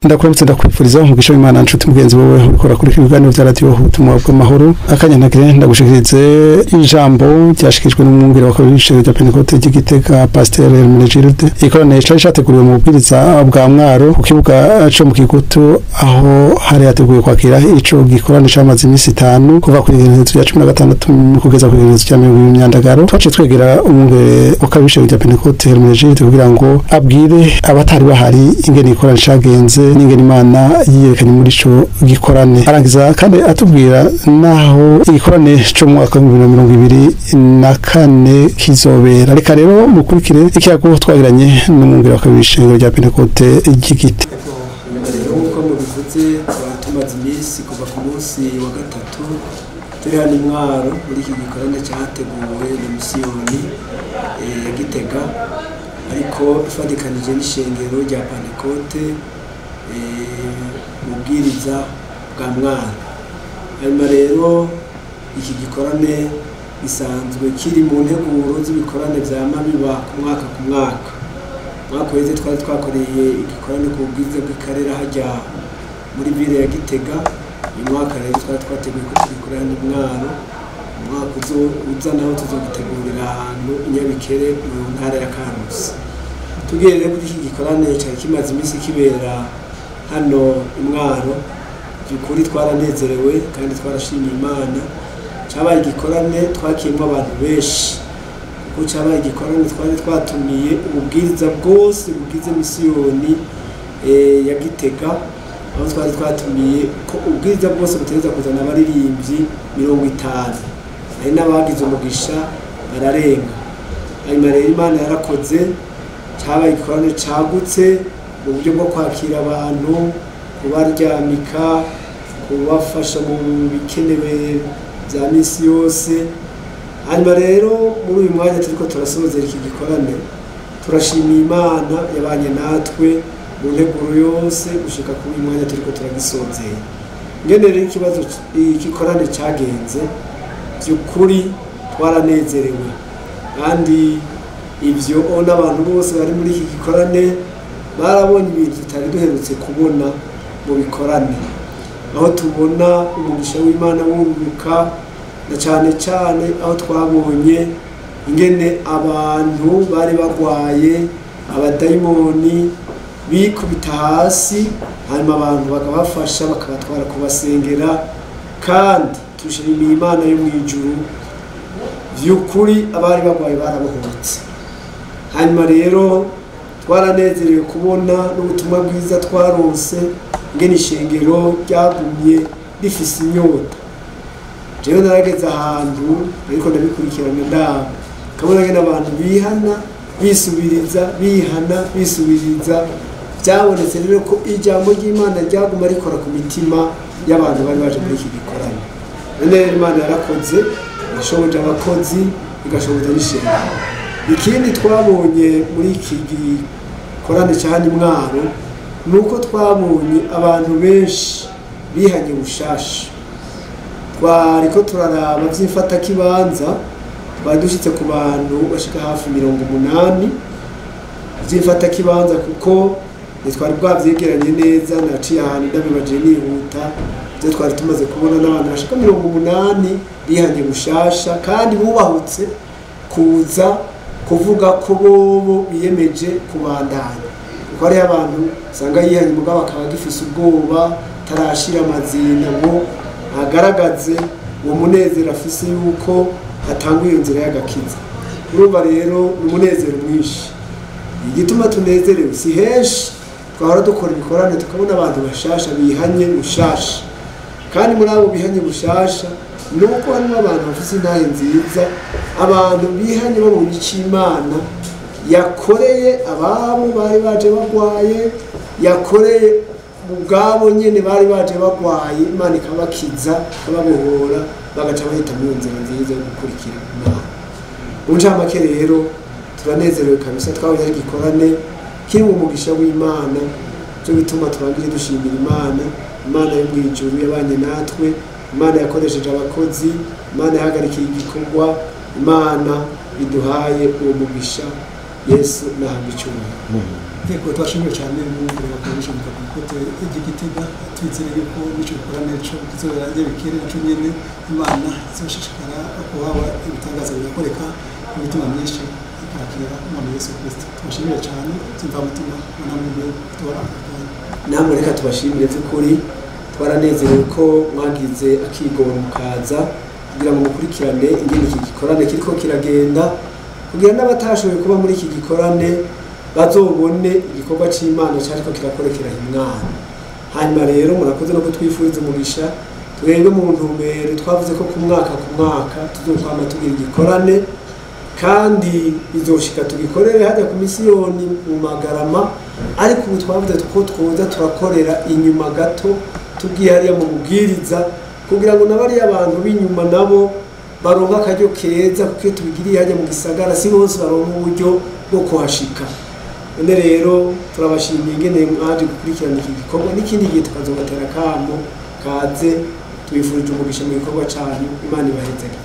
ndakuramutse ndakwifuriza umugisha w'Imana nshuti mugenzi wowe ukora kuri ibiganiro bya radio ubutumwa bw'amahoro akanya ntagire ndagushikirize ijambo ryashikijwe n'umwungere wa kabishero rya Pentecote y'Igitega Pasteur Hermenegilde ikorane cyari cyateguriwe mu bwiriza bwa Mwaro ku kibuga cyo mu Kigutu aho hari hateguye kwakira ico gikorane cyamaze imisi 5 kuva ku igenekerezo ya 16 kugeza ku igenekerezo ya 20 Myandagaro twaje twegera umwungere wa kabishero rya Pentecote Hermenegilde kugira ngo abwire abatari bahari ingene ikorane cyagenze n'ingene Imana yiyerekanye muri ico gikorane arangiza kandi atubwira naho igikorane cyo mu mwaka wa 2024 kizobera reka rero mukurikire ikiyago twagiranye n'umwungere wa kabishero rya Pentecote y'Igitega uko mubivuze tumaze imisi kuva ku munsi wa gatatu turi hano Mwaro muri iki gikorane cyateguwe na misiyoni ya Gitega ariko ifadikanije n'ishengero rya Pentecote mubwiriza bwa Mwaro hanyuma rero iki gikorane gisanzwe kiri mu nteguro z'ibikorane vya mabiba ku mwaka weze twari twakoreye igikorane ku bwiza bw'ikarera hajya muri ville ya Gitega uyu mwaka rero twari twateguye ko tugikorana Mwaro umwaka uza naho tuzogitegurira ahantu Inyabikere mu ntara ya Karusi tugiye rero kuri iki gikorane cyari kimaze imisi kibera hano Mwaro byukuri twaranezerewe kandi twarashimiye Imana cyabaye igikorane twakiyemo abantu benshi kuko cyabaye igikorane twari twatumiye ububwiriza bwose bugize misiyoni ya Gitega aho twari twatumiye ko ubwiriza bwose butegeza kuzana abaririmbyi 50 ari n'abagize umugisha bararenga hanyuma rero Imana yarakoze cyabaye igikorane cyagutse mu buryo bwo kwakira abantu kubaryamika kubafasha mu bikenewe bya misi yose hanyuma rero muri uyu mwanya turiko turasozera iki gikorane turashimiye Imana yabanye natwe mu nteguro yose gushika kuri uyu mwanya turiko turagisozera ngene rero ikibazo igikorane cyagenze by'ukuri twaranezerewe kandi ivyo n'abantu bose bari muri iki gikorane barabonye ibintu tutari duherutse kubona mu bikorane aho tubona umugisha w'Imana wunguka na cyane aho twabonye ingene abantu bari bagwaye abadayimoni bikubita hasi hanyuma abantu bakabafasha bakabatwara kubasengera kandi tushimiye Imana yo mu ijuru vy'ukuri abari bagwaye barabohotse hanyuma rero twaranezerewe kubona n'ubutumwa bwiza twarose ingene ishengero ryagumye rifise inyota jewe narageze ahantu ariko ndabikurikirana ndaba kabona ngene abantu bihana bisubiriza byabonetse rero ko ijambo ry'Imana ryaguma rikora ku mitima y'abantu bari baje muri iki gikorane none Imana yarakoze yashoboje abakozi igashoboza n'ishengero ikindi twabonye muri iki gikorane cyane Mwaro nuko twabonye abantu benshi bihanye bushasha twariko turaraba vy'imfata kibanza badushitse ku bantu bashika hafi 80 vy'imfata kibanza kuko twari bwavyegeranye neza naciye ahantu ndabibaje nihuta byo twari tumaze kubona n'abantu bashika 80 bihanye bushasha kandi bubahutse kuza kuvuga ko bobo biyemeje kubandanya kuko ari abantu sanga yihanye mugabo akaba gifise ubwoba tarashira amazina ngo agaragaze uwo munezero afise yuko atanguye inzira y'agakiza urumva rero umunezero mwinshi igituma tunezerewe si henshi twahora dukora ibikorane tukabona abantu bashasha bihanye bushasha kandi muri abo bihanye bushasha nuko harimo abantu bafise intahe nziza abantu bihanye babonye ic'Imana yakoreye ababo bari baje bagwaye yakoreye ubwabo nyene bari baje bagwaye Imana ikabakiza kababohora bagaca bahita mu nzira nziza yo gukurikira Imana uncamake rero turanezerewe kabisa twabonye igikorane kiri mu mugisha w'Imana cyo bituma turangije dushimira Imana yo mu ijuru yabanye natwe Imana yakoresheje abakozi Imana yahagarikiye igikorwa Imana iduhaye uwo mugisha Yesu nahamwe cyumwe Eko twashimye cyane n'umugore bakoresha mu kakote igitega twizere yuko nico gikorane cyo kizorange bikire naco nyene Imana izoshishikara kubaha ibitangaza bikoreka imitima myinshi ikakira mu Yesu Kristo. Twashimye cyane tumva mutima namwe tora namwe reka tubashimire by'ukuri twaranezerewe ko mwagize akigoro mukaza kugira ngo mukurikirane ingene iki gikorane kiriko kiragenda kugira n'abatashoboye kuba muri iki gikorane bazobone igikorwa c'Imana cyariko kirakorekera Imana. Hanyuma rero murakoze no kutwifuriza umugisha twebwe mu ntumbero twavuze ko ku mwaka tuzokwama tugira igikorane kandi bizoshika tugikorere hajya ku misiyoni mu Magarama ariko ubu twavuze ko twoza turakorera inyuma gato tugiye hariya mu bubwiriza kugira ngo nabari abantu b'inyuma nabo baronka akaryo keza kuko tubigiriye hajya mu gisagara si bose baronka uburyo bwo kuhashika. None rero turabashimiye ingene mwaje gukurikirana iki gikorwa n'ikindi gihe tukazobatera kamo kaze twifurije umugisha mu gikorwa cyanyu Imana ibahezeke.